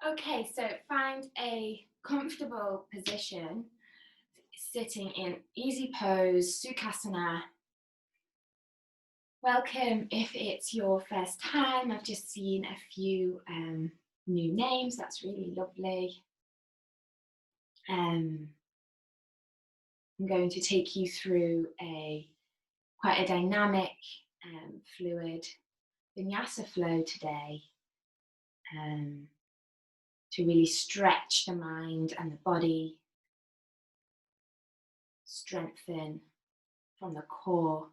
Okay, so find a comfortable position, sitting in easy pose, Sukhasana. Welcome if it's your first time. I've just seen a few new names. That's really lovely. I'm going to take you through quite a dynamic, fluid vinyasa flow today, to really stretch the mind and the body, strengthen from the core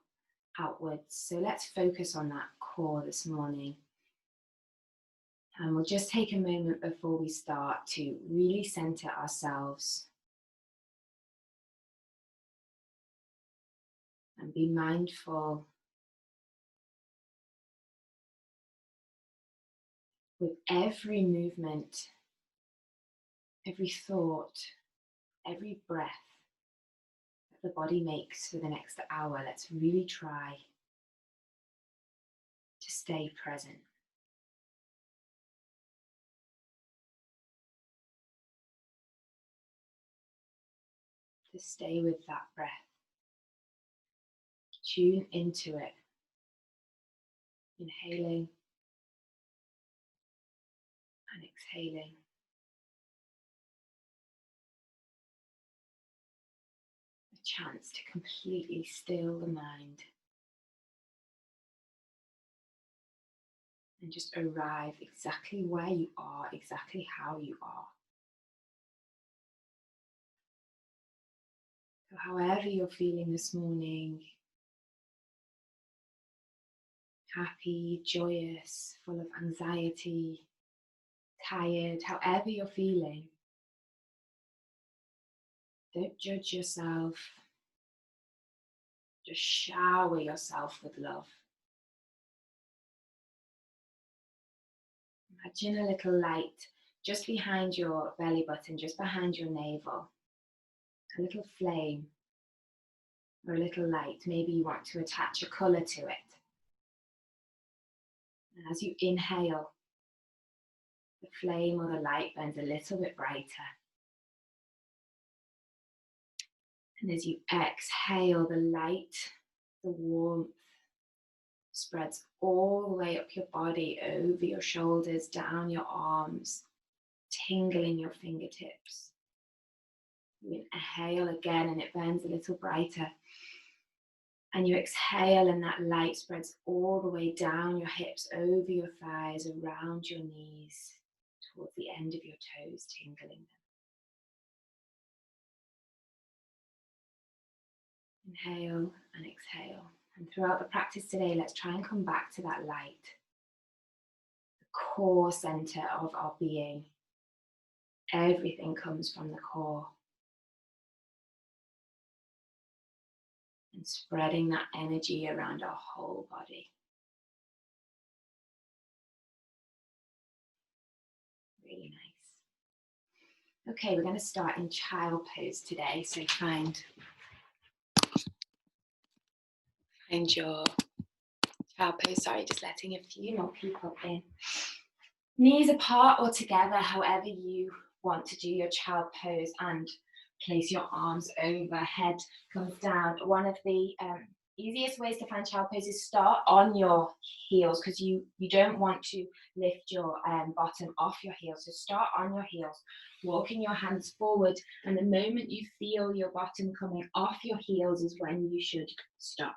outwards. So let's focus on that core this morning. And we'll just take a moment before we start to really center ourselves and be mindful with every movement, every thought, every breath that the body makes for the next hour. Let's really try to stay present. To stay with that breath. Tune into it. Inhaling and exhaling. A chance to completely still the mind. And just arrive exactly where you are, exactly how you are. So however you're feeling this morning, happy, joyous, full of anxiety, tired, however you're feeling, don't judge yourself. Just shower yourself with love. Imagine a little light just behind your belly button, just behind your navel. A little flame or a little light. Maybe you want to attach a colour to it. And as you inhale, the flame or the light burns a little bit brighter. And as you exhale, the light, the warmth spreads all the way up your body, over your shoulders, down your arms, tingling your fingertips. You inhale again and it burns a little brighter. And you exhale and that light spreads all the way down your hips, over your thighs, around your knees, towards the end of your toes, tingling them. Inhale and exhale. And throughout the practice today, let's try and come back to that light, the core center of our being. Everything comes from the core. And spreading that energy around our whole body. Really nice. Okay, we're going to start in child pose today. So find your child pose. Sorry, just letting a few more people in. Knees apart or together, however you want to do your child pose, and place your arms over, head comes down. One of the easiest ways to find child pose is start on your heels, because you don't want to lift your bottom off your heels. So start on your heels, walking your hands forward, and the moment you feel your bottom coming off your heels is when you should stop.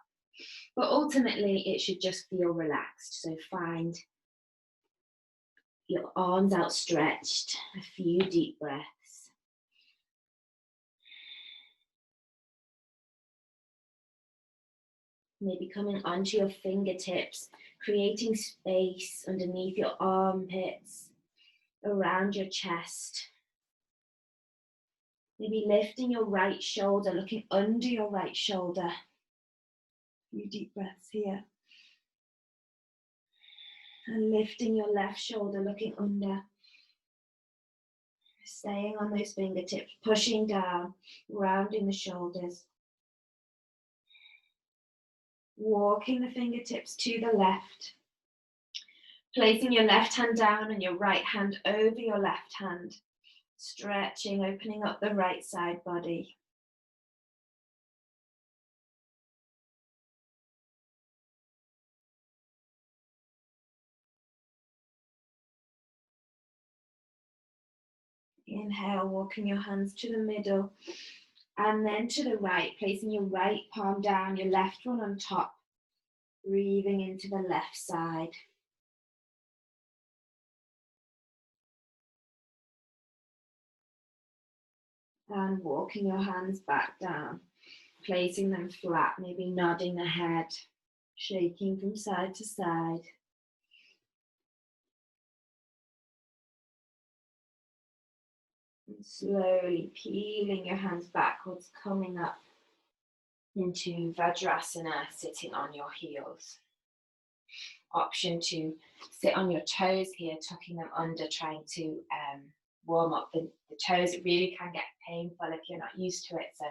But ultimately, it should just feel relaxed. So find your arms outstretched, a few deep breaths. Maybe coming onto your fingertips, creating space underneath your armpits, around your chest. Maybe lifting your right shoulder, looking under your right shoulder. A few deep breaths here. And lifting your left shoulder, looking under. Staying on those fingertips, pushing down, rounding the shoulders. Walking the fingertips to the left. Placing your left hand down and your right hand over your left hand. Stretching, opening up the right side body. Inhale, walking your hands to the middle and then to the right, placing your right palm down, your left one on top, breathing into the left side. And walking your hands back down, placing them flat, maybe nodding the head, shaking from side to side. And slowly peeling your hands backwards, coming up into Vajrasana, sitting on your heels. Option to sit on your toes here, tucking them under, trying to warm up the toes. It really can get painful if you're not used to it, so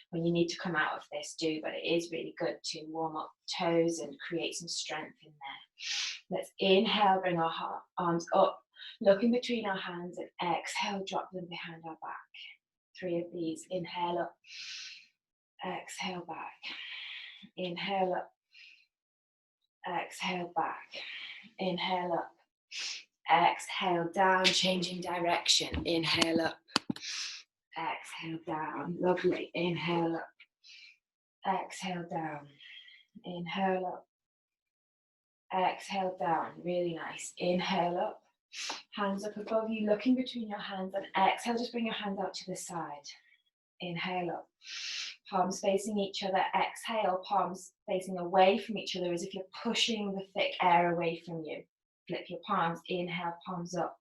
when you need to come out of this, do, but it is really good to warm up the toes and create some strength in there. Let's inhale, bring our arms up, looking between our hands, and exhale, drop them behind our back. 3 of these. Inhale up, exhale back, inhale up, exhale back, inhale up, exhale down, changing direction, inhale up, exhale down, lovely, inhale up, exhale down, inhale up, exhale down, really nice, inhale up, hands up above you, looking between your hands, and exhale, just bring your hands out to the side, inhale up, palms facing each other, exhale, palms facing away from each other as if you're pushing the thick air away from you. Flip your palms, inhale, palms up,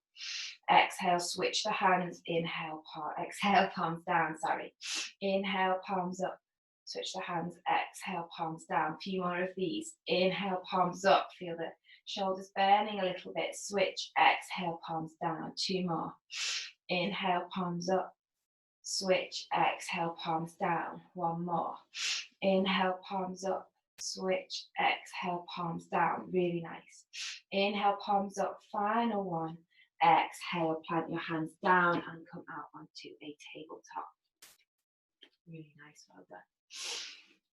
exhale, switch the hands, inhale, exhale, palms down, sorry. Inhale, palms up, switch the hands, exhale, palms down. A few more of these. Inhale, palms up, feel the shoulders burning a little bit, switch, exhale, palms down. 2 more. Inhale, palms up, switch, exhale, palms down. 1 more. Inhale, palms up, switch, exhale, palms down. Really nice. Inhale, palms up, final one. Exhale, plant your hands down and come out onto a tabletop. Really nice, well done.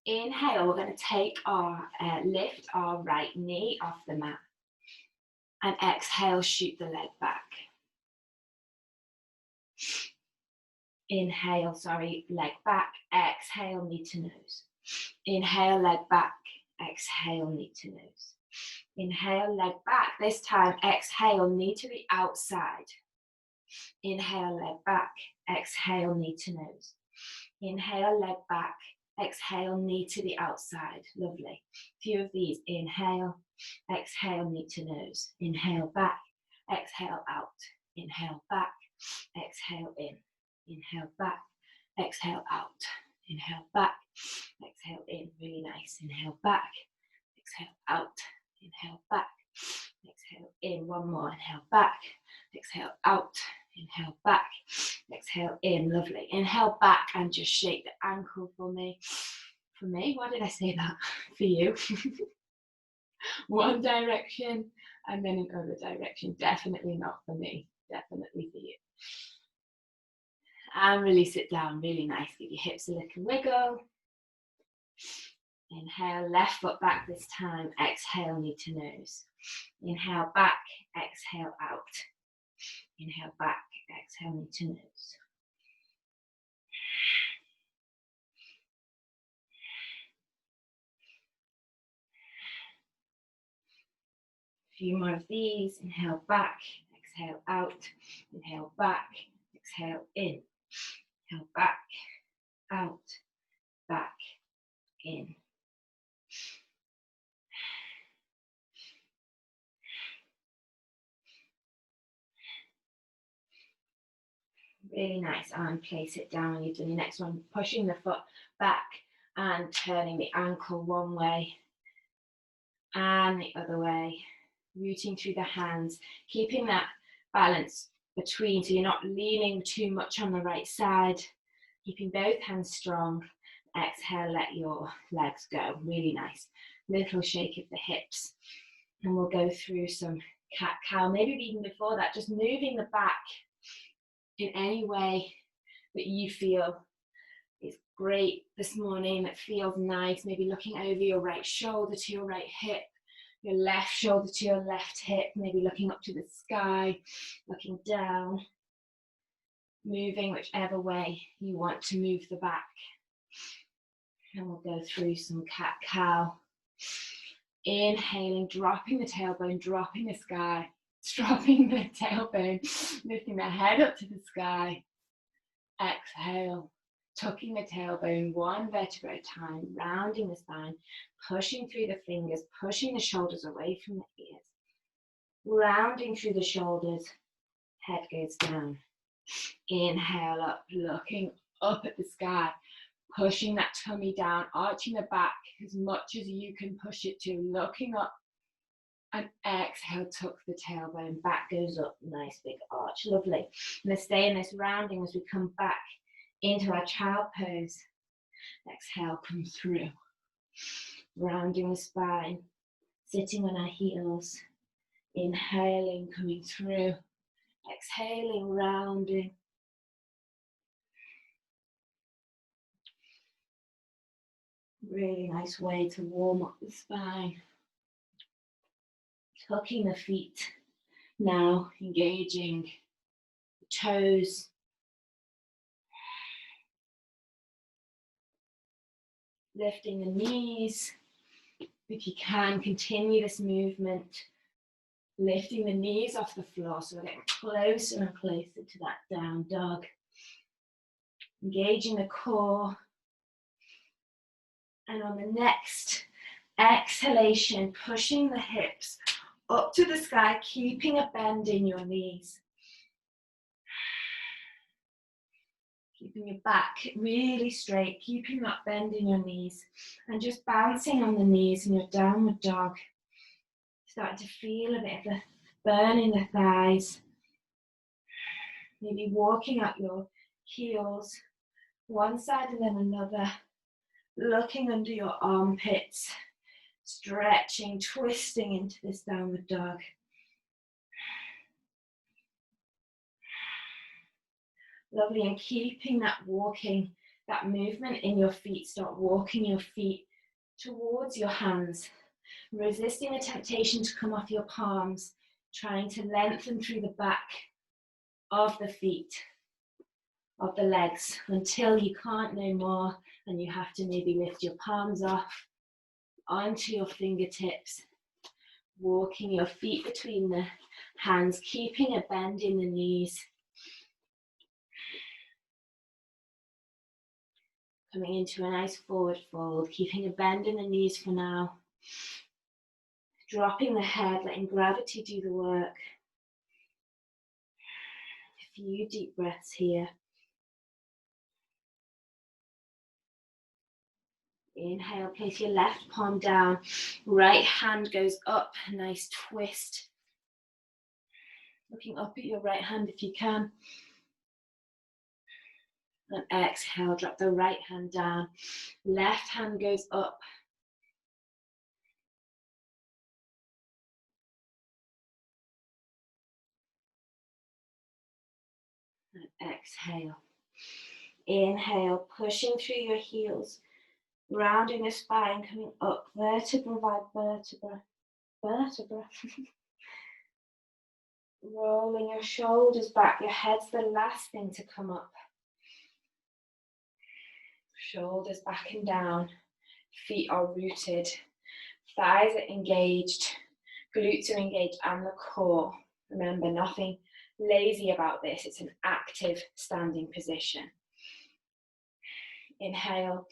Inhale, we're going to take our lift our right knee off the mat. And exhale, shoot the leg back. Inhale, leg back. Exhale, knee to nose. Inhale, leg back. Exhale, knee to nose. Inhale, leg back. This time, exhale, knee to the outside. Inhale, leg back. Exhale, knee to nose. Inhale, leg back. Exhale, knee to the outside. Lovely. A few of these. Inhale, exhale, knee to nose. Inhale, back. Exhale, out. Inhale, back. Exhale, in. Inhale, back. Exhale, out. Inhale, back. Exhale, in. Really nice. Inhale, back. Exhale, out. Inhale, back. Exhale, in. 1 more. Inhale, back. Exhale, out. Inhale, back. Exhale, in. Lovely. Inhale, back, and just shake the ankle for me. For me? Why did I say that? For you. One direction, and then another direction. Definitely not for me. Definitely for you. And release it down. Really nice. Give your hips a little wiggle. Inhale, left foot back this time. Exhale, knee to nose. Inhale, back. Exhale, out. Inhale, back. Exhale, knee to nose. A few more of these. Inhale, back. Exhale, out. Inhale, back. Exhale, in. Inhale, back. Out. Back. In. Really nice. And place it down when you've done your next one. Pushing the foot back and turning the ankle one way and the other way. Rooting through the hands. Keeping that balance between, so you're not leaning too much on the right side. Keeping both hands strong. Exhale, let your legs go. Really nice. Little shake of the hips. And we'll go through some cat-cow. Maybe even before that, just moving the back in any way that you feel is great this morning, that feels nice. Maybe looking over your right shoulder to your right hip, your left shoulder to your left hip, maybe looking up to the sky, looking down, moving whichever way you want to move the back. And we'll go through some cat-cow. Inhaling, dropping the tailbone, dropping the sky, dropping the tailbone, lifting the head up to the sky. Exhale, tucking the tailbone one vertebra at a time, rounding the spine, pushing through the fingers, pushing the shoulders away from the ears. Rounding through the shoulders, head goes down. Inhale up, looking up at the sky, pushing that tummy down, arching the back as much as you can push it to, looking up. And exhale, tuck the tailbone, back goes up, nice big arch, lovely. Let's stay in this rounding as we come back into our child pose. Exhale, come through. Rounding the spine, sitting on our heels. Inhaling, coming through. Exhaling, rounding. Really nice way to warm up the spine. Tucking the feet. Now engaging the toes. Lifting the knees. If you can, continue this movement. Lifting the knees off the floor so we're getting closer and closer to that down dog. Engaging the core. And on the next exhalation, pushing the hips up to the sky, keeping a bend in your knees. Keeping your back really straight, keeping that bend in your knees, and just bouncing on the knees in your downward dog. Starting to feel a bit of the burn in the thighs. Maybe walking up your heels, one side and then another, looking under your armpits, stretching, twisting into this downward dog. Lovely, and keeping that walking, that movement in your feet. Start walking your feet towards your hands, resisting the temptation to come off your palms, trying to lengthen through the back of the feet, of the legs, until you can't no more, and you have to maybe lift your palms off onto your fingertips, walking your feet between the hands, keeping a bend in the knees. Coming into a nice forward fold, keeping a bend in the knees for now. Dropping the head, letting gravity do the work. A few deep breaths here. Inhale, place your left palm down. Right hand goes up, a nice twist. Looking up at your right hand if you can. And exhale, drop the right hand down. Left hand goes up. And exhale. Inhale, pushing through your heels, rounding the spine, coming up vertebra by vertebra. Rolling your shoulders back, your head's the last thing to come up. Shoulders back and down, feet are rooted, thighs are engaged, glutes are engaged, and the core. Remember, nothing lazy about this, it's an active standing position. Inhale,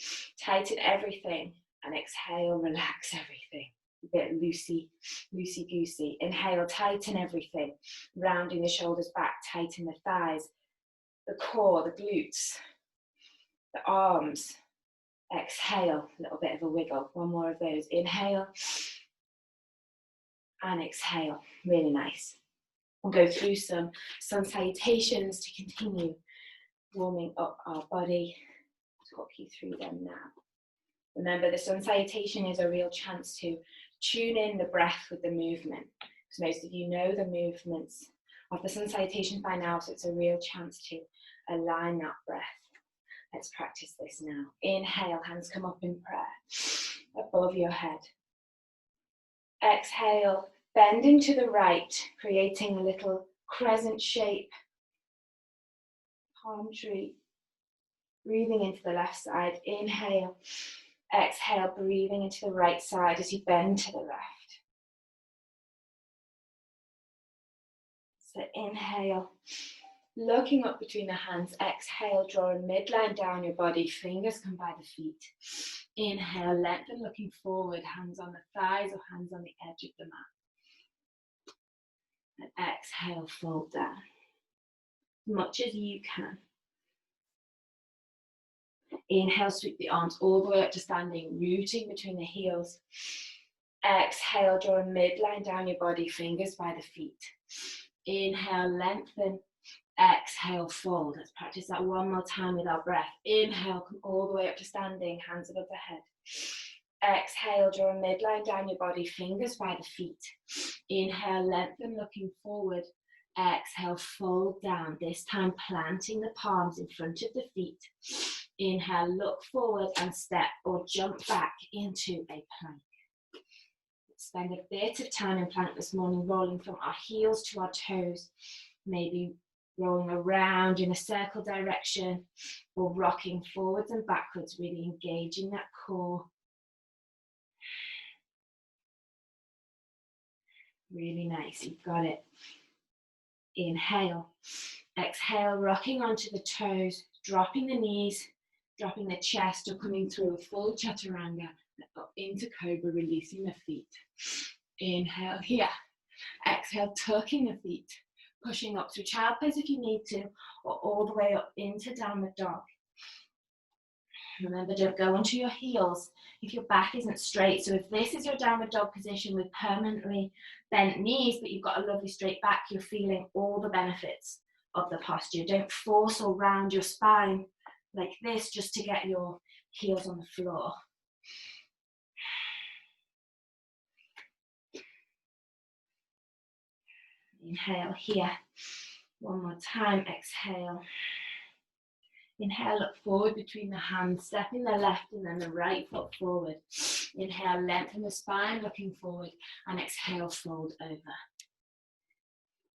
tighten everything, and exhale, relax everything. A bit loosey-goosey. Inhale, tighten everything, rounding the shoulders back, tighten the thighs, the core, the glutes, the arms. Exhale, a little bit of a wiggle. One more of those. Inhale and exhale. Really nice. We'll go through some sun salutations to continue warming up our body. Talk you through them now. Remember, the sun salutation is a real chance to tune in the breath with the movement. because most of you know the movements of the sun salutation by now, so it's a real chance to align that breath. Let's practice this now. Inhale, hands come up in prayer, above your head. Exhale, bending to the right, creating a little crescent shape, palm tree. Breathing into the left side, inhale, exhale, breathing into the right side as you bend to the left. So inhale, looking up between the hands, exhale, draw a midline down your body, fingers come by the feet. Inhale, lengthen, looking forward, hands on the thighs or hands on the edge of the mat. And exhale, fold down, as much as you can. Inhale, sweep the arms all the way up to standing, rooting between the heels. Exhale, draw a midline down your body, fingers by the feet. Inhale, lengthen. Exhale, fold. Let's practice that one more time with our breath. Inhale, come all the way up to standing, hands above the head. Exhale, draw a midline down your body, fingers by the feet. Inhale, lengthen, looking forward. Exhale, fold down, this time planting the palms in front of the feet. Inhale, look forward and step or jump back into a plank. Let's spend a bit of time in plank this morning, rolling from our heels to our toes, maybe rolling around in a circle direction or rocking forwards and backwards, really engaging that core. Really nice, you've got it. Inhale, exhale, rocking onto the toes, dropping the knees, dropping the chest or coming through a full chaturanga, up into cobra, releasing the feet. Inhale here, exhale, tucking the feet, pushing up through child pose if you need to, or all the way up into downward dog. Remember, don't go onto your heels if your back isn't straight. So if this is your downward dog position with permanently bent knees, but you've got a lovely straight back, you're feeling all the benefits of the posture. Don't force or round your spine like this just to get your heels on the floor. Inhale here. One more time, exhale. Inhale, look forward between the hands, stepping the left and then the right foot forward. Inhale, lengthen the spine, looking forward, and exhale, fold over.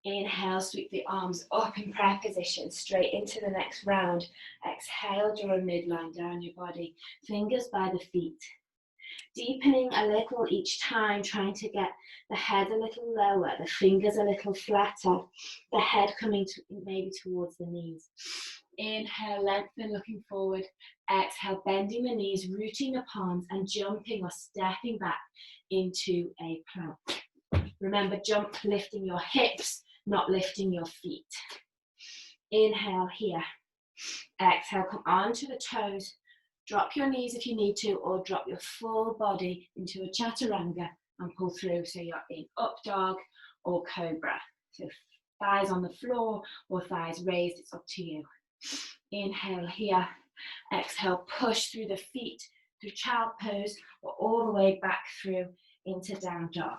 Inhale, sweep the arms up in prayer position, straight into the next round. Exhale, draw a midline down your body, fingers by the feet. Deepening a little each time, trying to get the head a little lower, the fingers a little flatter, the head coming maybe towards the knees. Inhale, lengthen, looking forward. Exhale, bending the knees, rooting the palms and jumping or stepping back into a plank. Remember, jump lifting your hips, not lifting your feet. Inhale here. Exhale, come onto the toes. Drop your knees if you need to, or drop your full body into a chaturanga and pull through. So you're in up dog or cobra. So thighs on the floor or thighs raised, it's up to you. Inhale here. Exhale, push through the feet, through child pose, or all the way back through into down dog.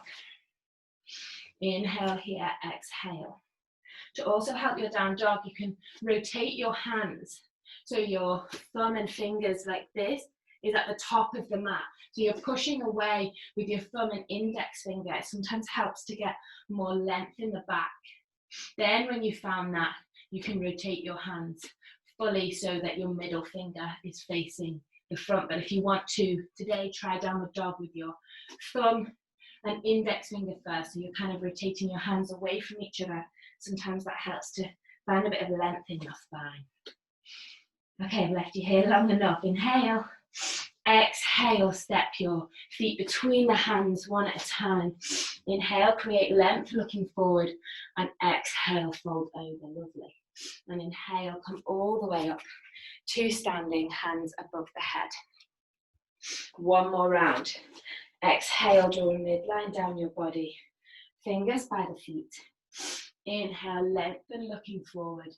Inhale here, exhale. To also help your down dog, you can rotate your hands. So your thumb and fingers like this is at the top of the mat. So you're pushing away with your thumb and index finger. It sometimes helps to get more length in the back. Then when you found that, you can rotate your hands fully so that your middle finger is facing the front. But if you want to, today, try downward dog with your thumb and index finger first. So you're kind of rotating your hands away from each other. Sometimes that helps to find a bit of length in your spine. Okay, I've left you here long enough. Inhale, exhale, step your feet between the hands one at a time. Inhale, create length, looking forward, and exhale, fold over, lovely. And inhale, come all the way up to standing, hands above the head. One more round. Exhale, draw a midline down your body, fingers by the feet. Inhale, lengthen, looking forward.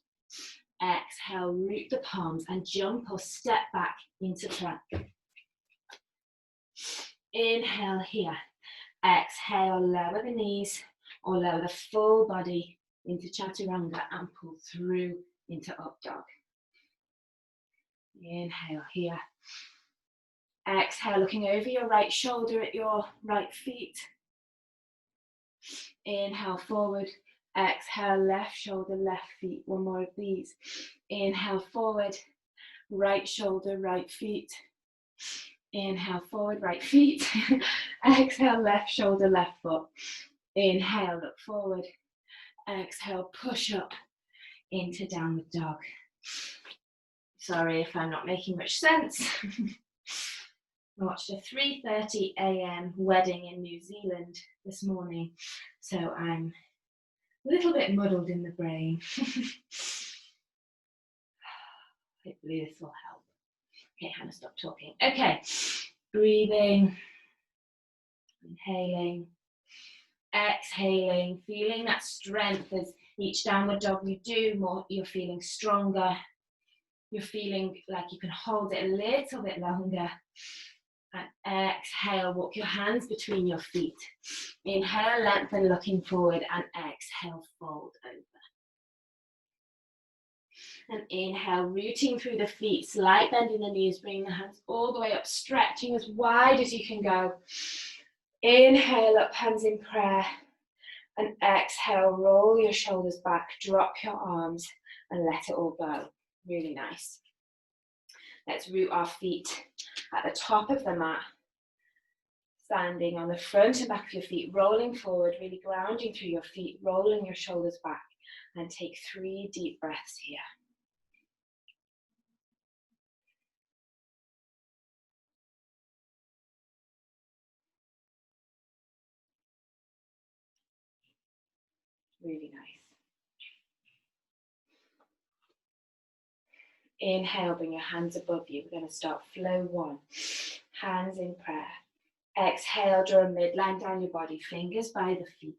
Exhale, root the palms and jump or step back into plank. Inhale here. Exhale, lower the knees or lower the full body into chaturanga and pull through into up dog. Inhale here. Exhale, looking over your right shoulder at your right feet. Inhale, forward. Exhale, left shoulder, left feet. One more of these. Inhale, forward. Right shoulder, right feet. Inhale, forward, right feet. Exhale, left shoulder, left foot. Inhale, look forward. Exhale, push up into downward dog. Sorry if I'm not making much sense. I watched a 3:30 a.m. wedding in New Zealand this morning, so I'm a little bit muddled in the brain. Hopefully this will help. Okay, Hannah, stop talking. Okay, breathing, inhaling, exhaling, feeling that strength as each downward dog you do, more you're feeling stronger. You're feeling like you can hold it a little bit longer. And exhale, walk your hands between your feet. Inhale, lengthen, looking forward, and exhale, fold over. And inhale, rooting through the feet, slight bend in the knees, bringing the hands all the way up, stretching as wide as you can go. Inhale, up, hands in prayer. And exhale, roll your shoulders back, drop your arms, and let it all go. Really nice. Let's root our feet at the top of the mat. Standing on the front and back of your feet, rolling forward, really grounding through your feet, rolling your shoulders back, and take 3 deep breaths here. Really nice. Inhale, bring your hands above you. We're going to start flow 1. Hands in prayer. Exhale, draw a midline down your body, fingers by the feet.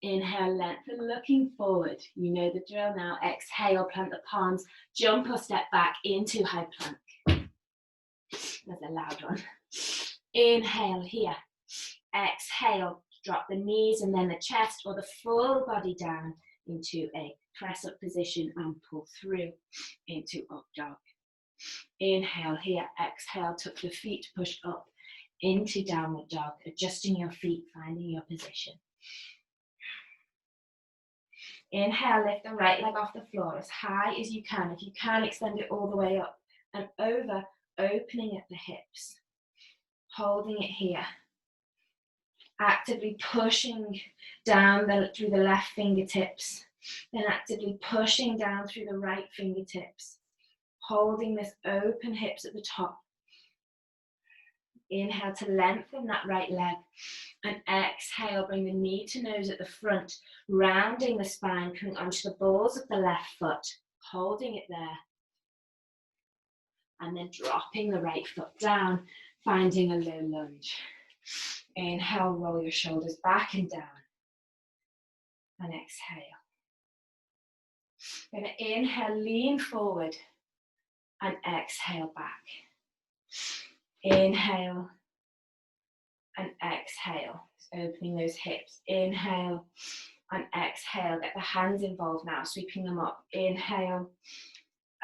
Inhale, lengthen, looking forward. You know the drill now. Exhale, plant the palms, jump or step back into high plank. That's a loud one. Inhale here. Exhale, drop the knees and then the chest or the full body down into a press up position and pull through into up dog. Inhale here. Exhale, tuck the feet, push up into downward dog, adjusting your feet, finding your position. Inhale, lift the right leg off the floor as high as you can. If you can, extend it all the way up and over, opening at the hips. Holding it here. Actively pushing down through the left fingertips. Then actively pushing down through the right fingertips. Holding this open hips at the top. Inhale to lengthen that right leg. And exhale, bring the knee to nose at the front, rounding the spine, coming onto the balls of the left foot, holding it there. And then dropping the right foot down, finding a low lunge. Inhale, roll your shoulders back and down. And exhale. Going to inhale, lean forward. And exhale back. Inhale. And exhale. Opening those hips. Inhale. And exhale. Get the hands involved now, sweeping them up. Inhale.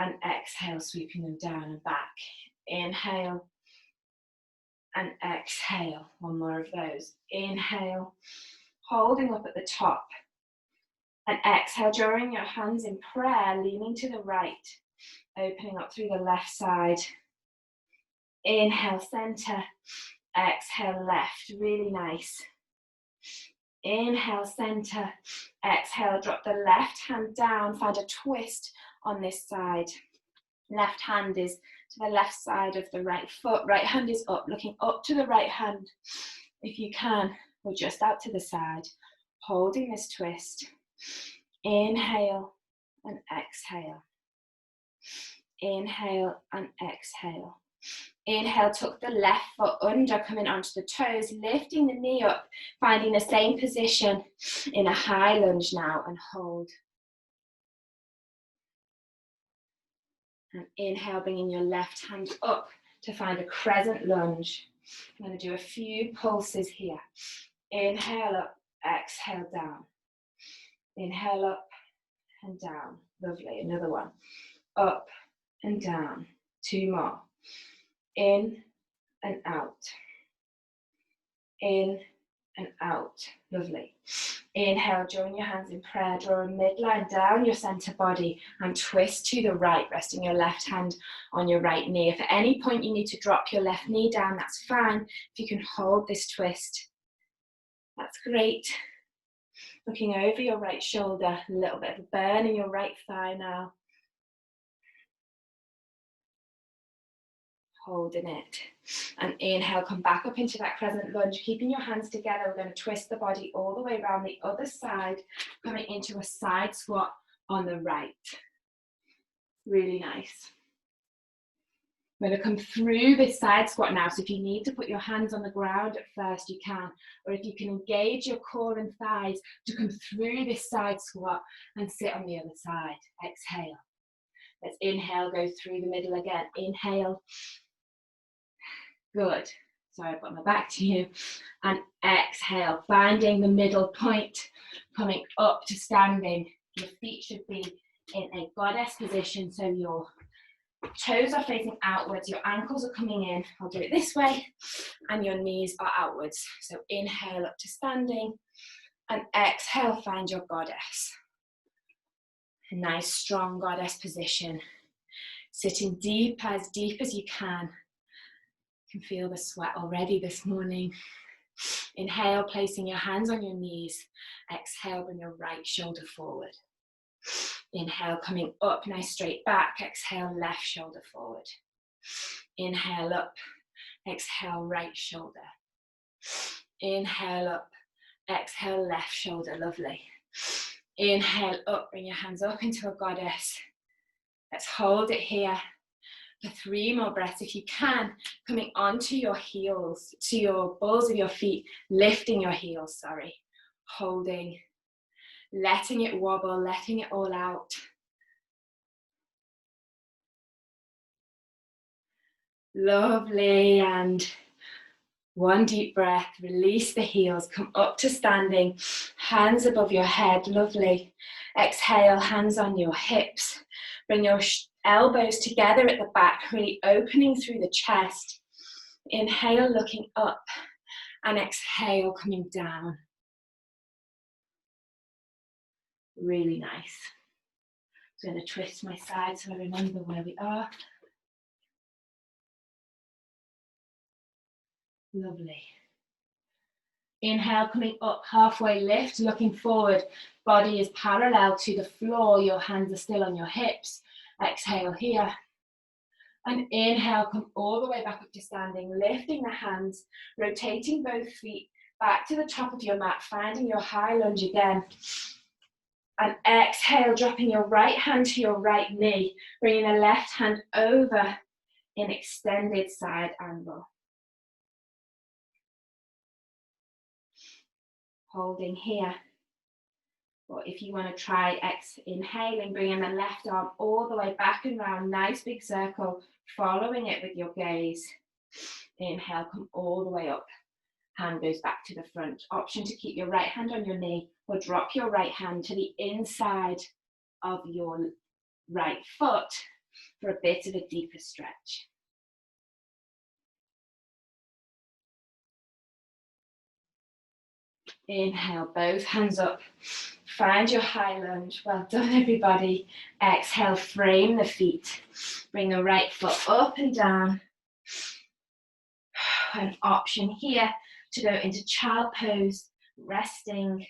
And exhale, sweeping them down and back. Inhale. And exhale. One more of those. Inhale. Holding up at the top. And exhale, drawing your hands in prayer, leaning to the right. Opening up through the left side. Inhale, center. Exhale, left. Really nice. Inhale, center. Exhale, drop the left hand down. Find a twist on this side. Left hand is to the left side of the right foot. Right hand is up, looking up to the right hand. If you can, or just out to the side. Holding this twist. Inhale and exhale. Inhale and exhale. Inhale, tuck the left foot under, coming onto the toes, lifting the knee up, finding the same position in a high lunge now, and hold. And inhale, bringing your left hand up to find a crescent lunge. I'm going to do a few pulses here. Inhale up, Exhale down. Inhale up and down. Lovely. Another one. Up and down. 2 more. In and out. In and out. Lovely. Inhale, join your hands in prayer. Draw a midline down your center body and twist to the right, resting your left hand on your right knee. If at any point you need to drop your left knee down, that's fine. If you can hold this twist, that's great. Looking over your right shoulder, a little bit of a burn in your right thigh now. Holding it. And inhale, come back up into that crescent lunge, keeping your hands together. We're going to twist the body all the way around the other side, coming into a side squat on the right. Really nice. We're going to come through this side squat now, so if you need to put your hands on the ground at first, you can, or if you can engage your core and thighs to come through this side squat and sit on the other side. Exhale. Let's inhale, go through the middle again. Inhale. Good. Sorry, I've got my back to you. And exhale, finding the middle point, coming up to standing. Your feet should be in a goddess position, so your toes are facing outwards, your ankles are coming in. I'll do it this way, and your knees are outwards. So inhale up to standing, and exhale, find your goddess. A nice, strong goddess position. Sitting deep as you can. You can feel the sweat already this morning. Inhale, placing your hands on your knees. Exhale, bring your right shoulder forward. Inhale, coming up, nice straight back. Exhale, left shoulder forward. Inhale up. Exhale, right shoulder. Inhale up. Exhale, left shoulder. Lovely. Inhale up, bring your hands up into a goddess. Let's hold it here for 3 more breaths if you can, coming onto your heels, to your balls of your feet, lifting your heels, sorry. Holding, letting it wobble, letting it all out. Lovely, and 1 deep breath, release the heels, come up to standing, hands above your head, lovely. Exhale, hands on your hips, bring your elbows together at the back, really opening through the chest. Inhale, looking up, and exhale, coming down. Really nice. I'm going to twist my side so I remember where we are. Lovely. Inhale, coming up, halfway lift, looking forward. Body is parallel to the floor. Your hands are still on your hips. Exhale here. And inhale, come all the way back up to standing, lifting the hands, rotating both feet back to the top of your mat, finding your high lunge again. And exhale, dropping your right hand to your right knee, bringing the left hand over in extended side angle. Holding here. Or if you want to try inhaling, bringing the left arm all the way back and round, nice big circle, following it with your gaze. Inhale, come all the way up. Hand goes back to the front. Option to keep your right hand on your knee or drop your right hand to the inside of your right foot for a bit of a deeper stretch. Inhale, both hands up. Find your high lunge. Well done, everybody. Exhale, frame the feet. Bring the right foot up and down. An option here to go into child pose, resting,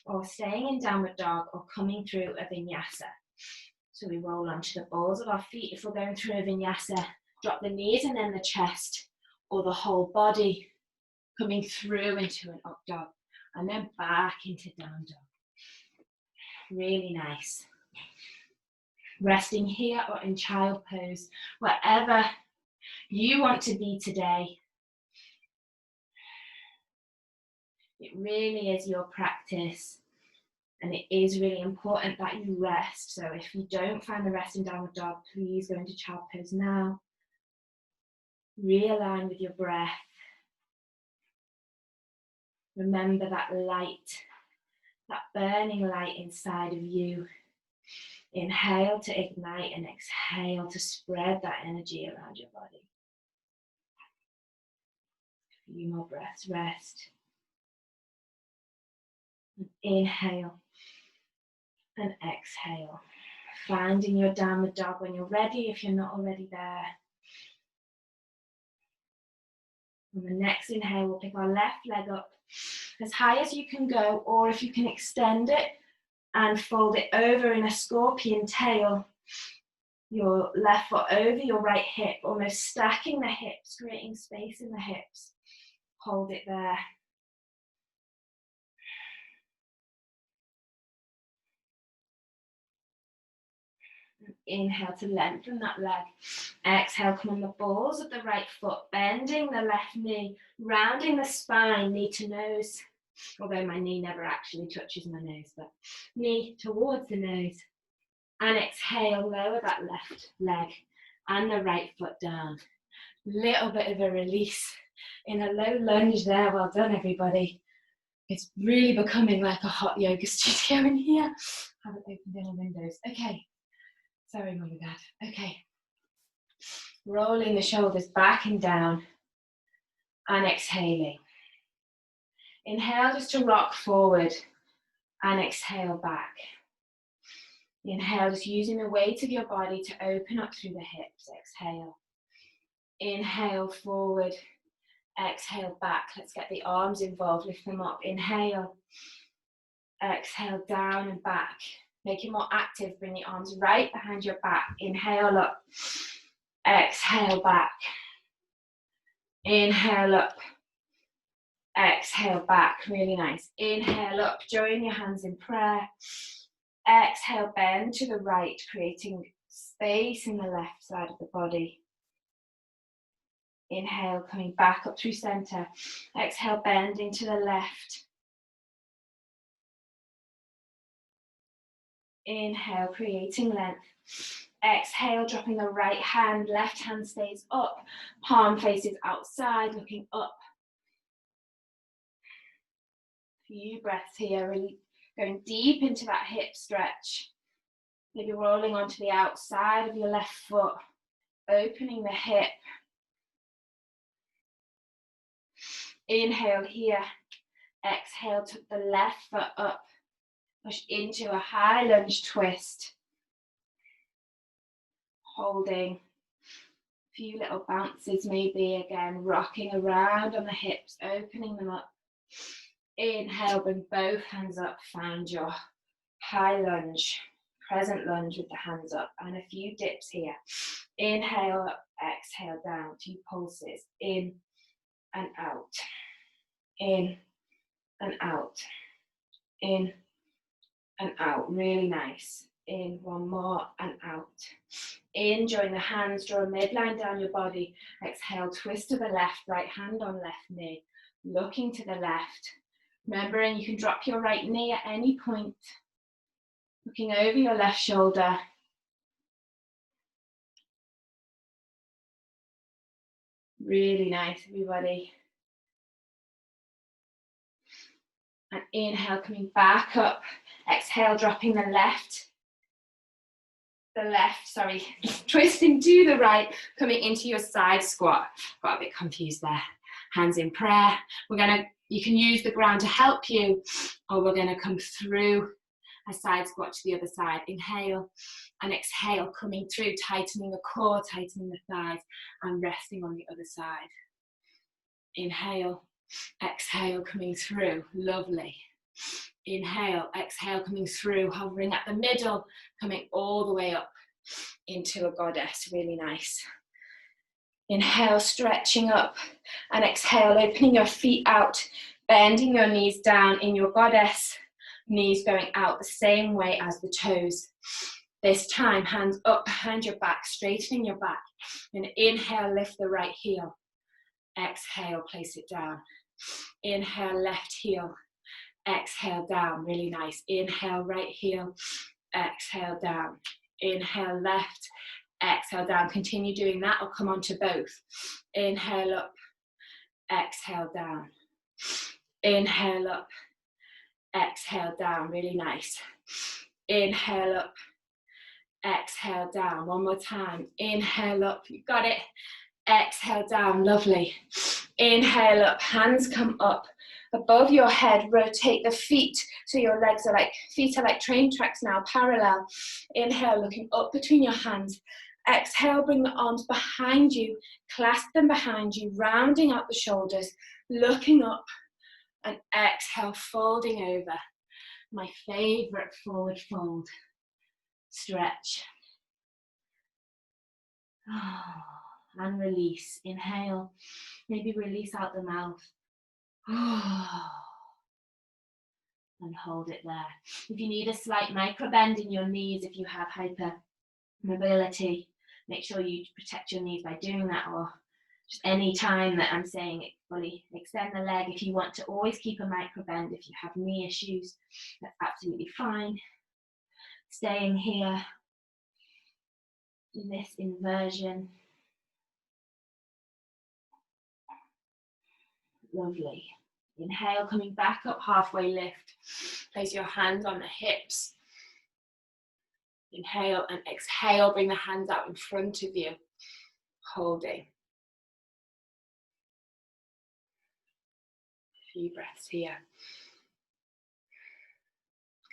or staying in downward dog, or coming through a vinyasa. So we roll onto the balls of our feet. If we're going through a vinyasa, drop the knees and then the chest, or the whole body, coming through into an up dog, and then back into down dog. Really nice. Resting here or in child pose, wherever you want to be today. It really is your practice, and it is really important that you rest. So if you don't find the rest in downward dog, please go into child pose now. Realign with your breath. Remember that light that burning light inside of you. Inhale to ignite and exhale to spread that energy around your body. A few more breaths, rest. And inhale and exhale. Finding your downward dog when you're ready, if you're not already there. On the next inhale, we'll pick our left leg up as high as you can go, or if you can extend it and fold it over in a scorpion tail, your left foot over your right hip, almost stacking the hips, creating space in the hips. Hold it there. Inhale to lengthen that leg. Exhale, come on the balls of the right foot, bending the left knee, rounding the spine, knee to nose. Although my knee never actually touches my nose, but knee towards the nose. And exhale, lower that left leg and the right foot down. Little bit of a release in a low lunge there. Well done, everybody. It's really becoming like a hot yoga studio in here. Haven't opened any windows. Okay. Sorry, Mum and Dad. Okay. Rolling the shoulders back and down and exhaling. Inhale just to rock forward and exhale back. Inhale, just using the weight of your body to open up through the hips. Exhale. Inhale, forward. Exhale, back. Let's get the arms involved. Lift them up. Inhale. Exhale, down and back. Make it more active. Bring the arms right behind your back. Inhale up. Exhale, back. Inhale up. Exhale, back. Really nice. Inhale up. Join your hands in prayer. Exhale, bend to the right, creating space in the left side of the body. Inhale, coming back up through center. Exhale, bending to the left. Inhale, creating length. Exhale, dropping the right hand, left hand stays up. Palm faces outside, looking up. Few breaths here, really going deep into that hip stretch. Maybe rolling onto the outside of your left foot, opening the hip. Inhale here. Exhale, tuck the left foot up. Push into a high lunge twist. Holding. A few little bounces maybe again, rocking around on the hips, opening them up. Inhale, bring both hands up, find your high lunge, crescent lunge with the hands up, and a few dips here. Inhale up, exhale down, 2 pulses, in and out, in and out, in and out, really nice. In, one more, and out. In, join the hands, draw a midline down your body. Exhale, twist to the left, right hand on left knee, looking to the left. Remembering you can drop your right knee at any point. Looking over your left shoulder. Really nice, everybody. And inhale, coming back up. Exhale, dropping the left, twisting to the right, coming into your side squat. Got a bit confused there. Hands in prayer. You can use the ground to help you, or we're gonna come through a side squat to the other side. Inhale and exhale, coming through, tightening the core, tightening the thighs, and resting on the other side. Inhale, exhale, coming through, lovely. Inhale, exhale, coming through, hovering at the middle, coming all the way up into a goddess, really nice. Inhale, stretching up, and exhale, opening your feet out, bending your knees down in your goddess, knees going out the same way as the toes. This time, hands up behind your back, straightening your back, and inhale, lift the right heel. Exhale, place it down. Inhale, left heel. Exhale, down, really nice. Inhale, right heel. Exhale, down. Inhale, left. Exhale, down. Continue doing that or come on to both. Inhale up. Exhale, down. Inhale up. exhale down, really nice. Inhale up, exhale down. One more time. Inhale up, you got it. Exhale down, lovely. Inhale up, hands come up above your head. Rotate the feet so your legs are like, feet are like train tracks now, parallel. Inhale, looking up between your hands. Exhale, bring the arms behind you, clasp them behind you, rounding out the shoulders, looking up, and exhale, folding over. My favorite forward fold. Stretch. And release. Inhale, maybe release out the mouth. And hold it there. If you need a slight micro bend in your knees, if you have hypermobility, make sure you protect your knees by doing that, or just any time that I'm saying it, fully extend the leg. If you want to always keep a micro bend, if you have knee issues, that's absolutely fine. Staying here in this inversion. Lovely. Inhale, coming back up, halfway lift. Place your hands on the hips. Inhale and exhale, bring the hands out in front of you. Holding. A few breaths here.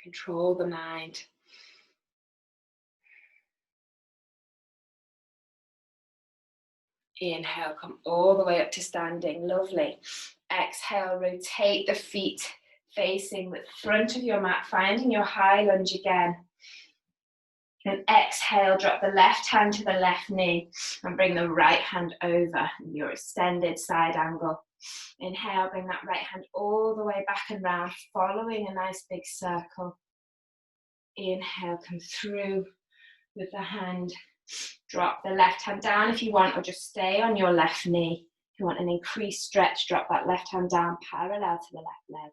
Control the mind. Inhale, come all the way up to standing. Lovely. Exhale, rotate the feet facing the front of your mat, finding your high lunge again. And exhale, drop the left hand to the left knee and bring the right hand over in your extended side angle. Inhale, bring that right hand all the way back and round, following a nice big circle. Inhale, come through with the hand. Drop the left hand down if you want, or just stay on your left knee. If you want an increased stretch, drop that left hand down parallel to the left leg.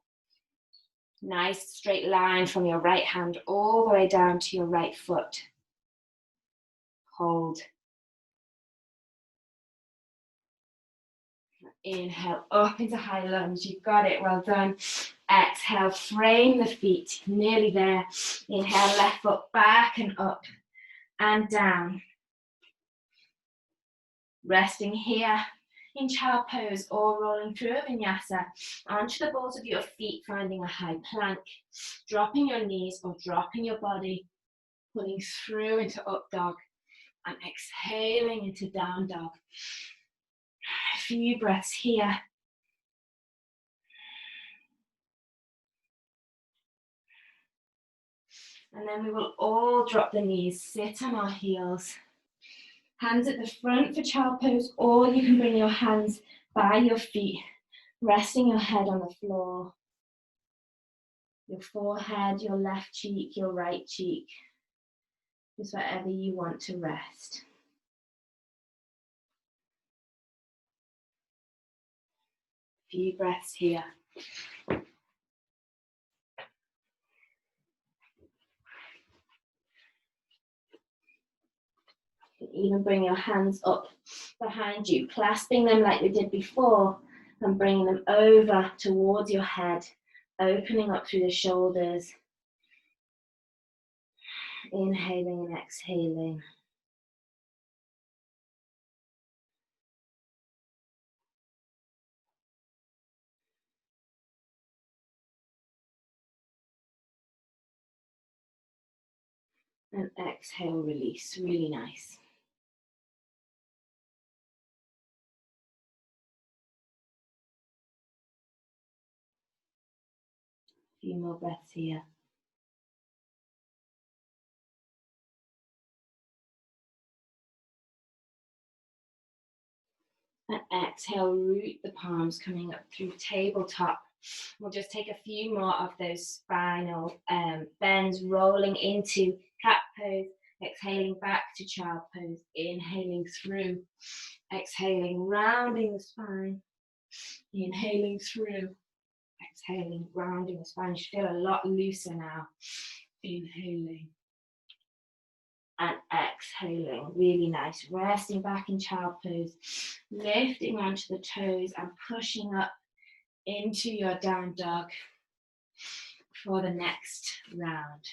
Nice straight line from your right hand all the way down to your right foot. Hold. Inhale, up into high lunge. You got it, well done. Exhale, frame the feet, nearly there. Inhale, left foot back and up and down. Resting here in child pose or rolling through a vinyasa onto the balls of your feet, finding a high plank, dropping your knees or dropping your body, pulling through into up dog and exhaling into down dog. A few breaths here. And then we will all drop the knees, sit on our heels. Hands at the front for child pose, or you can bring your hands by your feet, resting your head on the floor. Your forehead, your left cheek, your right cheek. Just wherever you want to rest. A few breaths here. You can even bring your hands up behind you, clasping them like we did before, and bringing them over towards your head, opening up through the shoulders. Inhaling and exhaling. And exhale, release. Really nice. A few more breaths here. And exhale, root the palms coming up through tabletop. We'll just take a few more of those spinal bends, rolling into cat pose, exhaling back to child pose, inhaling through, exhaling, rounding the spine, inhaling through, exhaling, rounding the spine. You should feel a lot looser now. Inhaling and exhaling, really nice. Resting back in child pose, lifting onto the toes and pushing up into your down dog. for the next round.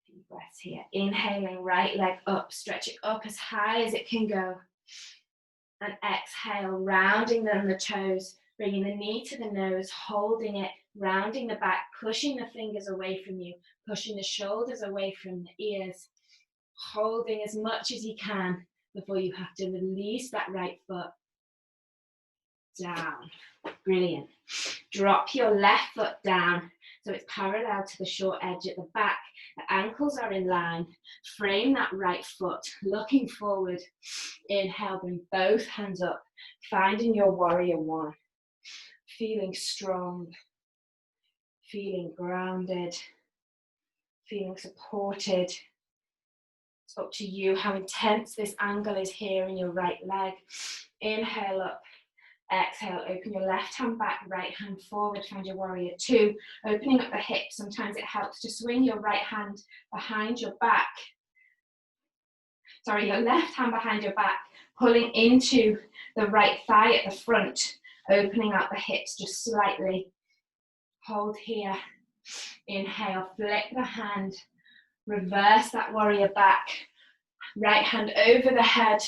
Deep breaths here. Inhaling, right leg up, stretch it up as high as it can go. And exhale, rounding them the toes, bringing the knee to the nose, holding it, rounding the back, pushing the fingers away from you, pushing the shoulders away from the ears, holding as much as you can before you have to release that right foot. Down. Brilliant. Drop your left foot down so it's parallel to the short edge at the back. The ankles are in line. Frame that right foot, looking forward. Inhale, bring both hands up, finding your warrior one. Feeling strong, feeling grounded, feeling supported. It's up to you how intense this angle is here in your right leg. Inhale up. Exhale, open your left hand back, right hand forward, find your warrior two. Opening up the hips, sometimes it helps to swing your right hand behind your back. Sorry, your left hand behind your back, pulling into the right thigh at the front, opening up the hips just slightly. Hold here. Inhale, flick the hand, reverse that warrior back. Right hand over the head.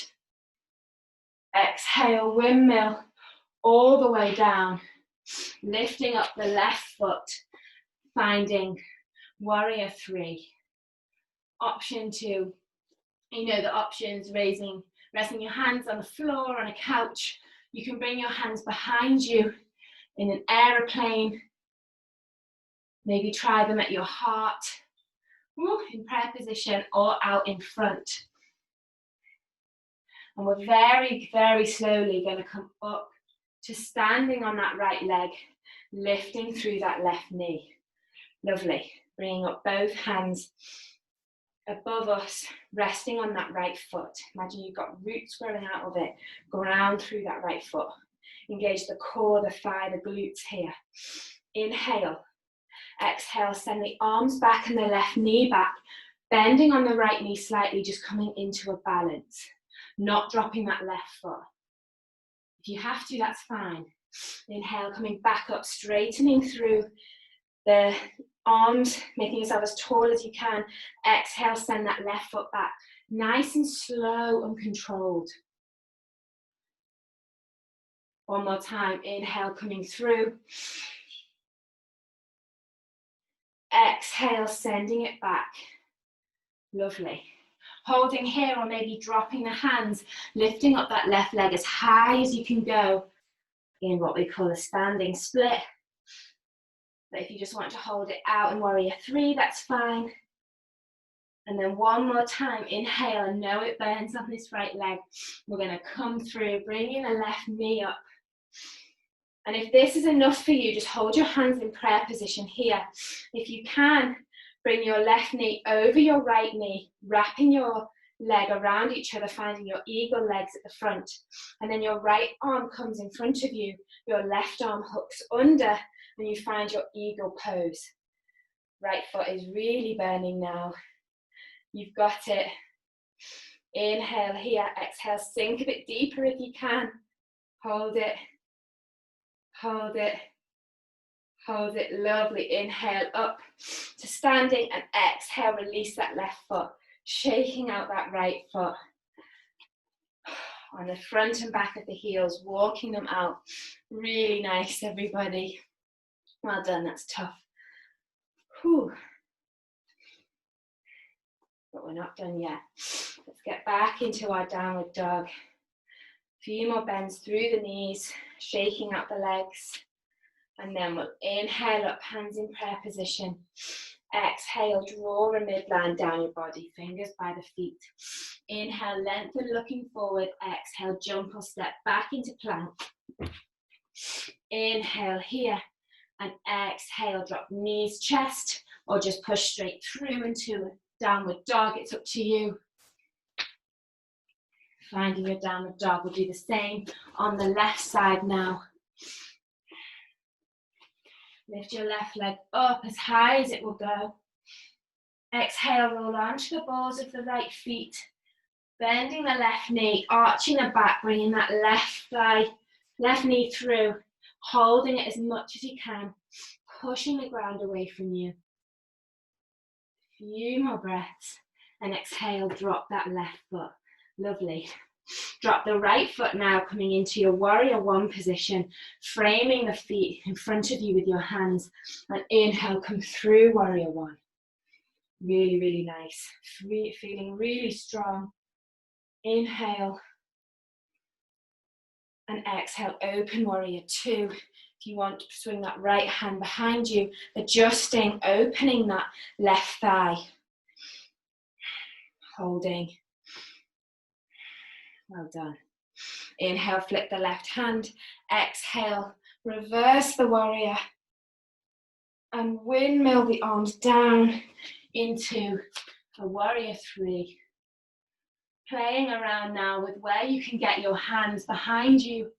Exhale, windmill. All the way down, lifting up the left foot, finding warrior three. Option two, you know the options, resting your hands on the floor, on a couch. You can bring your hands behind you in an aeroplane. Maybe try them at your heart, in prayer position, or out in front. And we're very, very slowly going to come up to standing on that right leg, lifting through that left knee. Lovely. Bringing up both hands above us, resting on that right foot. Imagine you've got roots growing out of it. Ground through that right foot. Engage the core, the thigh, the glutes here. Inhale. Exhale, send the arms back and the left knee back. Bending on the right knee slightly, just coming into a balance. Not dropping that left foot. If you have to, that's fine. Inhale, coming back up, straightening through the arms, making yourself as tall as you can. Exhale, send that left foot back. Nice and slow and controlled. One more time. Inhale, coming through. Exhale, sending it back. Lovely. Holding here or maybe dropping the hands, lifting up that left leg as high as you can go in what we call a standing split. But if you just want to hold it out in warrior three, that's fine. And then one more time, inhale, and know it burns on this right leg. We're going to come through, bringing the left knee up. And if this is enough for you, just hold your hands in prayer position here. If you can, bring your left knee over your right knee, wrapping your leg around each other, finding your eagle legs at the front. And then your right arm comes in front of you, your left arm hooks under, and you find your eagle pose. Right foot is really burning now. You've got it. Inhale here, exhale, sink a bit deeper if you can. Hold it, hold it, hold it. Lovely. Inhale up to standing and exhale, release that left foot, shaking out that right foot. On the front and back of the heels, walking them out. Really nice, everybody. Well done, that's tough. Whew. But we're not done yet. Let's get back into our downward dog. A few more bends through the knees, shaking out the legs. And then we'll inhale up, hands in prayer position. Exhale, draw a midline down your body, fingers by the feet. Inhale, lengthen, looking forward. Exhale, jump or step back into plank. Inhale here. And exhale, drop knees, chest, or just push straight through into downward dog. It's up to you. Finding your downward dog. We'll do the same on the left side now. Lift your left leg up as high as it will go. Exhale, roll onto the balls of the right feet. Bending the left knee, arching the back, bringing that left thigh, left knee through. holding it as much as you can, pushing the ground away from you. A few more breaths, and exhale, drop that left foot. Lovely. Drop the right foot now, coming into your warrior one position, framing the feet in front of you with your hands, and inhale, come through warrior one. Really, really nice. Feeling really strong. Inhale, and exhale, open warrior two. If you want to swing that right hand behind you, adjusting, opening that left thigh. Holding. Well done. Inhale, flip the left hand. Exhale, reverse the warrior. And windmill the arms down into a warrior three. Playing around now with where you can get your hands behind you,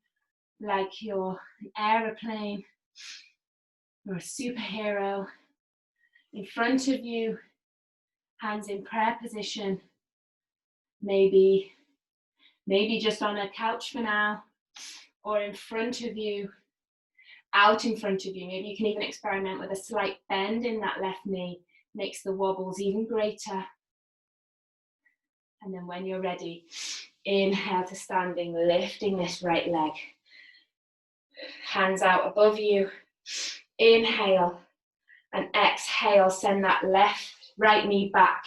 like you're an aeroplane or a superhero. In front of you, hands in prayer position. Maybe just on a couch for now, or in front of you, out in front of you. Maybe you can even experiment with a slight bend in that left knee, makes the wobbles even greater. And then when you're ready, inhale to standing, lifting this right leg. Hands out above you. Inhale and exhale, send that right knee back,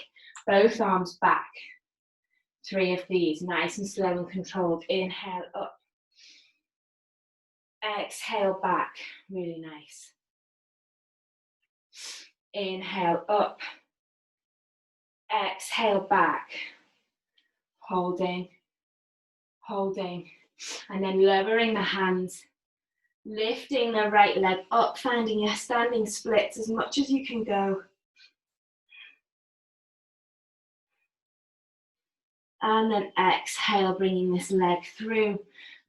both arms back. 3 of these, nice and slow and controlled. Inhale up. Exhale back, really nice. Inhale up. Exhale back. Holding, holding. And then lowering the hands. Lifting the right leg up, finding your standing splits as much as you can go. And then exhale, bringing this leg through,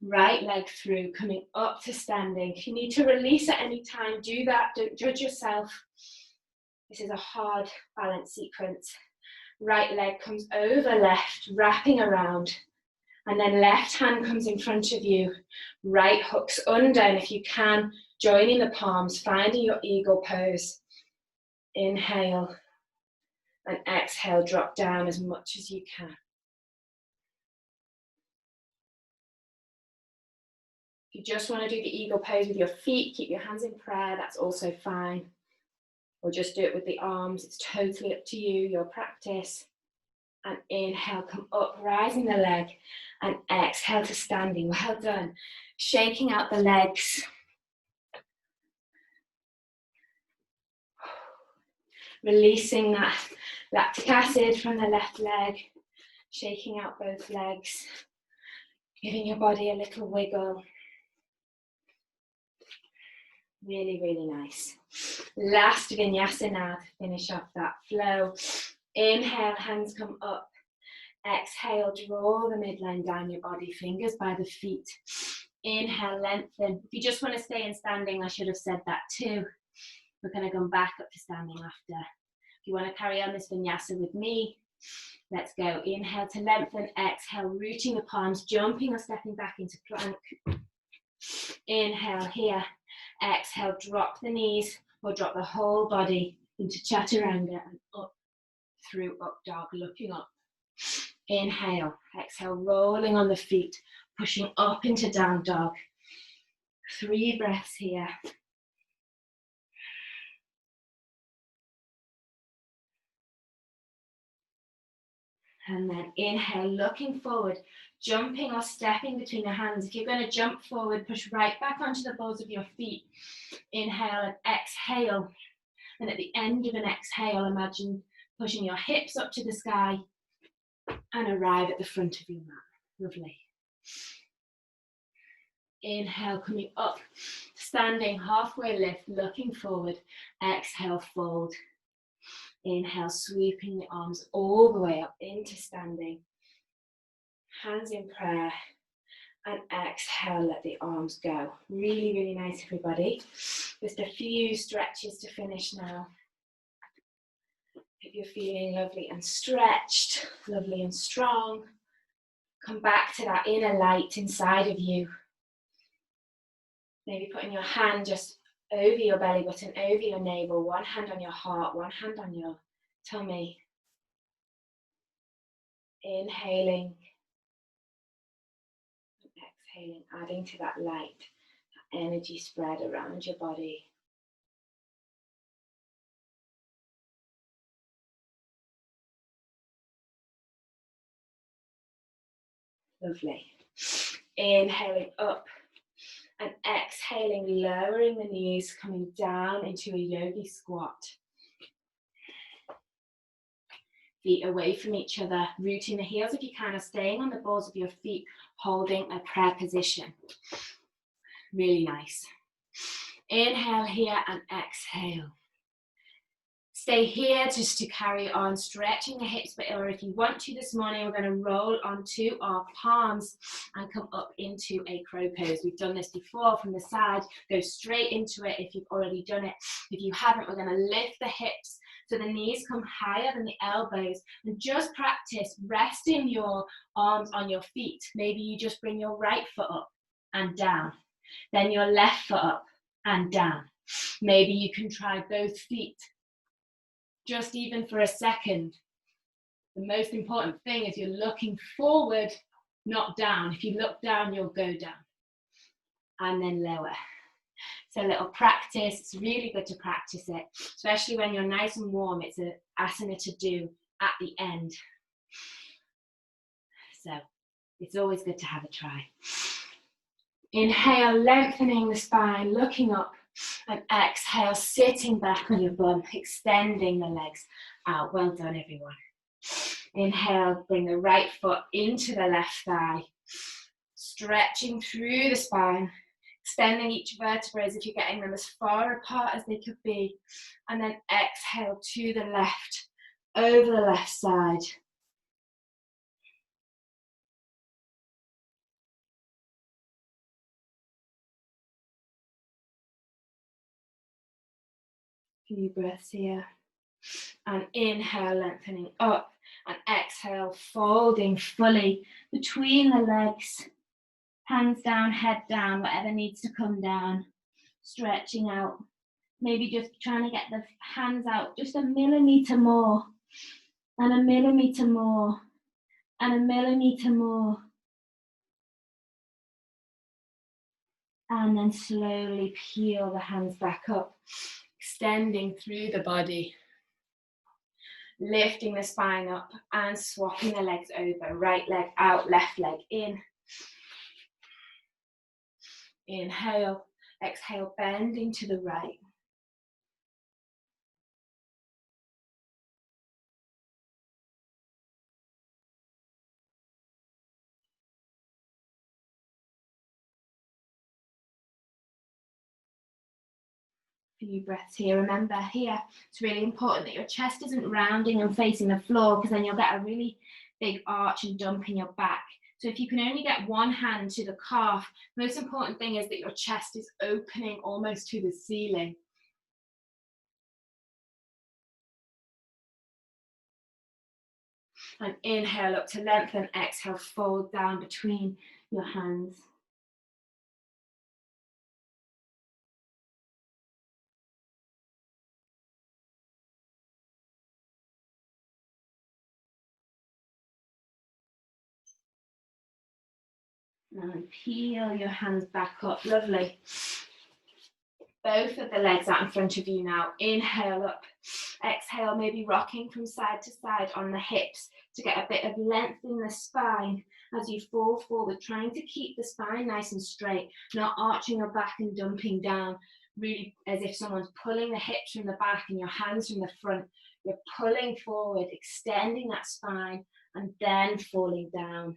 right leg through, coming up to standing. If you need to release at any time, do that. Don't judge yourself. This is a hard balance sequence. Right leg comes over left, wrapping around. And then left hand comes in front of you. Right hooks under, and if you can, joining the palms, finding your eagle pose. Inhale and exhale, drop down as much as you can. If you just want to do the eagle pose with your feet, keep your hands in prayer, that's also fine. Or just do it with the arms, it's totally up to you, your practice. And inhale, come up, rising the leg, and exhale to standing. Well done. Shaking out the legs. Releasing that lactic acid from the left leg. Shaking out both legs. Giving your body a little wiggle. Really, really nice. Last vinyasa now to finish off that flow. Inhale, hands come up. Exhale, draw the midline down your body, fingers by the feet. Inhale, lengthen. If you just want to stay in standing, I should have said that too. We're going to come back up to standing after. If you want to carry on this vinyasa with me, let's go. Inhale to lengthen, exhale, rooting the palms, jumping or stepping back into plank. Inhale here. Exhale, drop the knees or drop the whole body into chaturanga and up through up dog, looking up. Inhale, exhale, rolling on the feet, pushing up into down dog. 3 breaths here. And then inhale, looking forward, jumping or stepping between the hands. If you're going to jump forward, push right back onto the balls of your feet. Inhale and exhale. And at the end of an exhale, imagine pushing your hips up to the sky and arrive at the front of your mat. Lovely. Inhale, coming up, standing, halfway lift, looking forward. Exhale, fold. Inhale, sweeping the arms all the way up into standing. Hands in prayer. And exhale, let the arms go. Really, really nice, everybody. Just a few stretches to finish now. If you're feeling lovely and stretched, lovely and strong, come back to that inner light inside of you. Maybe putting your hand just over your belly button, over your navel, one hand on your heart, one hand on your tummy. Inhaling, exhaling, adding to that light, that energy spread around your body. Lovely. Inhaling up and exhaling, lowering the knees, coming down into a yogi squat. Feet away from each other, rooting the heels if you can, or staying on the balls of your feet, holding a prayer position. Really nice. Inhale here and exhale. Stay here just to carry on stretching the hips, or if you want to this morning, we're going to roll onto our palms and come up into a crow pose. We've done this before from the side. Go straight into it if you've already done it. If you haven't, we're going to lift the hips so the knees come higher than the elbows, and just practice resting your arms on your feet. Maybe you just bring your right foot up and down, then your left foot up and down. Maybe you can try both feet, just even for a second. The most important thing is you're looking forward, not down. If you look down, you'll go down. And then lower. So a little practice. It's really good to practice it, especially when you're nice and warm. It's an asana to do at the end. So it's always good to have a try. Inhale, lengthening the spine, looking up. And exhale, sitting back on your bum, extending the legs out. Well done, everyone. Inhale, bring the right foot into the left thigh, stretching through the spine, extending each vertebra as if you're getting them as far apart as they could be. And then exhale to the left, over the left side. Few breaths here. And inhale, lengthening up. And exhale, folding fully between the legs. Hands down, head down, whatever needs to come down. Stretching out. Maybe just trying to get the hands out just a millimetre more. And a millimetre more. And a millimetre more. And then slowly peel the hands back up. Extending through the body. Lifting the spine up and swapping the legs over. Right leg out, left leg in. Inhale, exhale, bending to the right. Few breaths here. Remember here, it's really important that your chest isn't rounding and facing the floor, because then you'll get a really big arch and dump in your back. So if you can only get one hand to the calf, the most important thing is that your chest is opening almost to the ceiling. And inhale up to lengthen, exhale, fold down between your hands. And peel your hands back up. Lovely. Both of the legs out in front of you now. Inhale up. Exhale, maybe rocking from side to side on the hips to get a bit of length in the spine as you fall forward, trying to keep the spine nice and straight, not arching your back and dumping down, really as if someone's pulling the hips from the back and your hands from the front. You're pulling forward, extending that spine, and then falling down.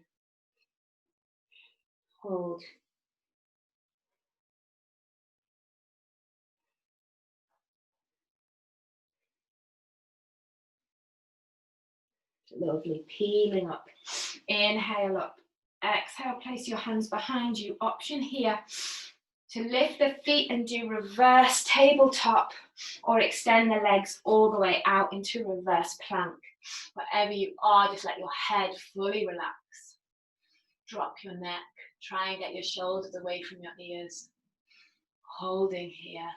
Hold. Lovely, peeling up. Inhale up. Exhale, place your hands behind you. Option here to lift the feet and do reverse tabletop, or extend the legs all the way out into reverse plank. Wherever you are, just let your head fully relax. Drop your neck. Try and get your shoulders away from your ears. holding here.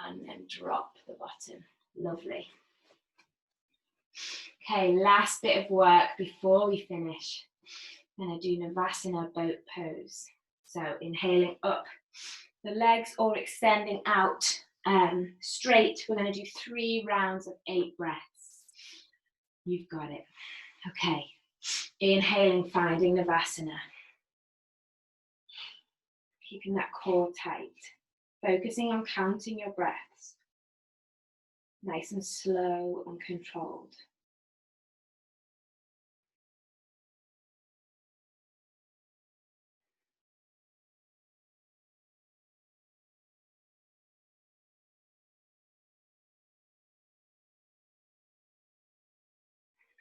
And then drop the bottom. Lovely. Okay, last bit of work before we finish. I'm going to do Navasana boat pose. So inhaling up the legs or extending out straight. We're going to do 3 rounds of 8 breaths. You've got it. Okay, inhaling, finding Navasana. Keeping that core tight. Focusing on counting your breaths. Nice and slow and controlled.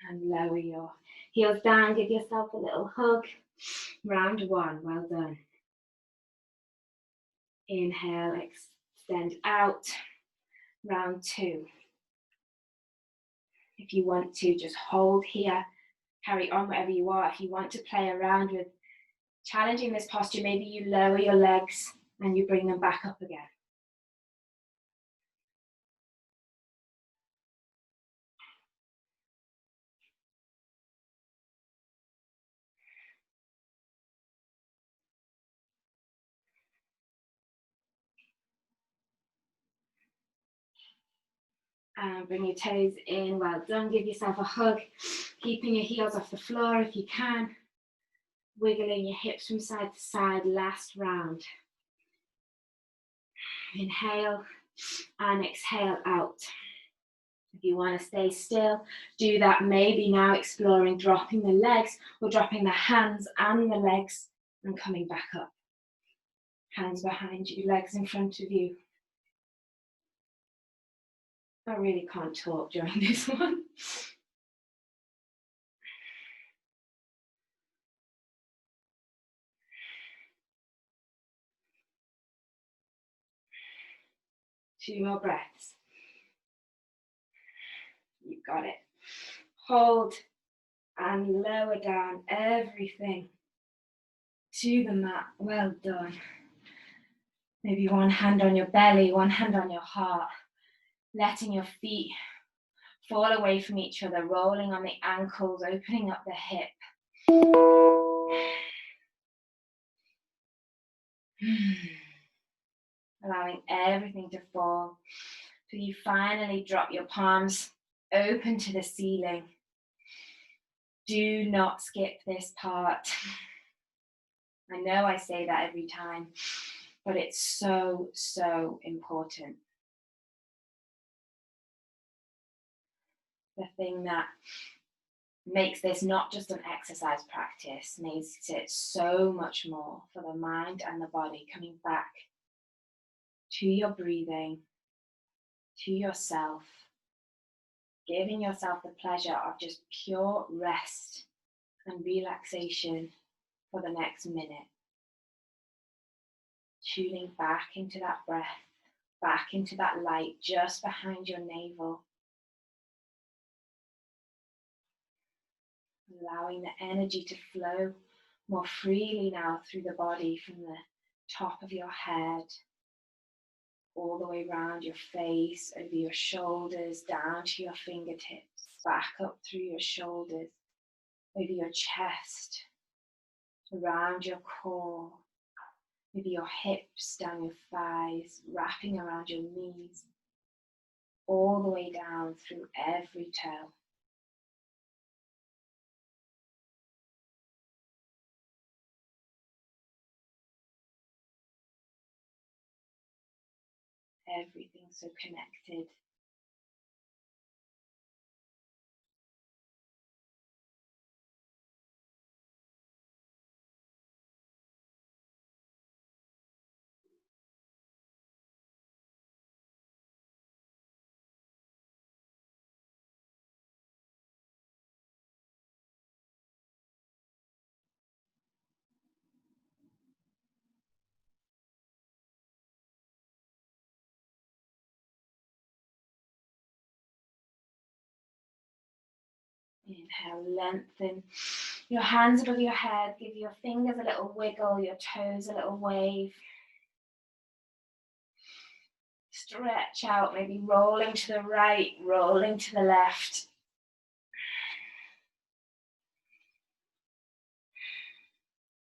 And lower your heels down, give yourself a little hug. Round 1, well done. Inhale, extend out. Round 2. If you want to, just hold here. Carry on wherever you are. If you want to play around with challenging this posture, maybe you lower your legs and you bring them back up again. And bring your toes in, well done. Give yourself a hug, keeping your heels off the floor if you can. Wiggling your hips from side to side, last round. Inhale and exhale out. If you want to stay still, do that. Maybe now exploring dropping the legs or dropping the hands and the legs and coming back up. Hands behind you, legs in front of you. I really can't talk during this one. Two more breaths. You've got it. Hold and lower down everything to the mat. Well done. Maybe one hand on your belly, one hand on your heart. Letting your feet fall away from each other, rolling on the ankles, opening up the hip. Allowing everything to fall. So you finally drop your palms open to the ceiling. Do not skip this part. I know I say that every time, but it's so, so important. The thing that makes this not just an exercise practice, makes it so much more for the mind and the body, coming back to your breathing, to yourself, giving yourself the pleasure of just pure rest and relaxation for the next minute. Tuning back into that breath, back into that light just behind your navel. Allowing the energy to flow more freely now through the body from the top of your head, all the way around your face, over your shoulders, down to your fingertips, back up through your shoulders, over your chest, around your core, maybe your hips, down your thighs, wrapping around your knees, all the way down through every toe. Everything so connected. Inhale, lengthen your hands above your head. Give your fingers a little wiggle, your toes a little wave. Stretch out, maybe rolling to the right, rolling to the left.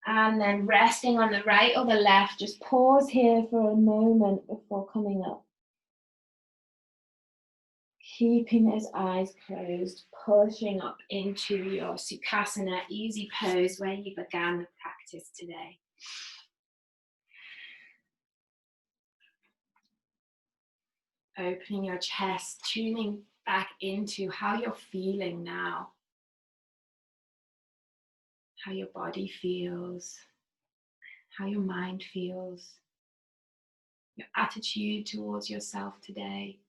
And then resting on the right or the left. Just pause here for a moment before coming up. Keeping those eyes closed, pushing up into your Sukhasana, easy pose where you began the practice today. Opening your chest, tuning back into how you're feeling now. How your body feels, how your mind feels, your attitude towards yourself today.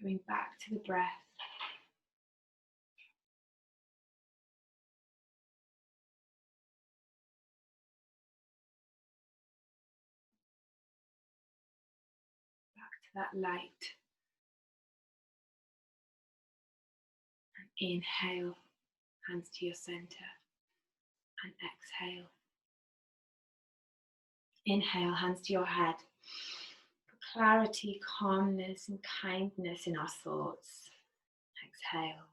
Going back to the breath. Back to that light. And inhale, hands to your center. And exhale. Inhale, hands to your head. For clarity, calmness, and kindness in our thoughts. Exhale.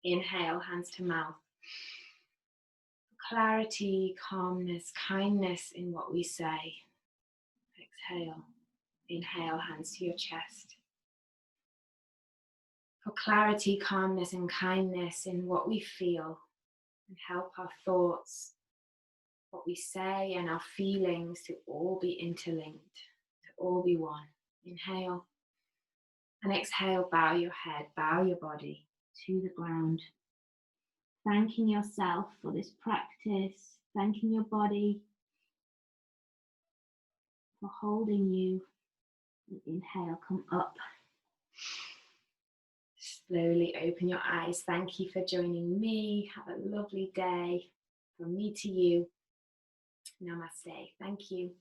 Inhale, hands to mouth. For clarity, calmness, kindness in what we say. Exhale. Inhale, hands to your chest. For clarity, calmness, and kindness in what we feel, and help our thoughts, what we say, and our feelings to all be interlinked, to all be one. Inhale. And exhale, bow your head, bow your body to the ground. Thanking yourself for this practice, thanking your body for holding you. And inhale, come up. Slowly open your eyes. Thank you for joining me. Have a lovely day. From me to you. Namaste. Thank you.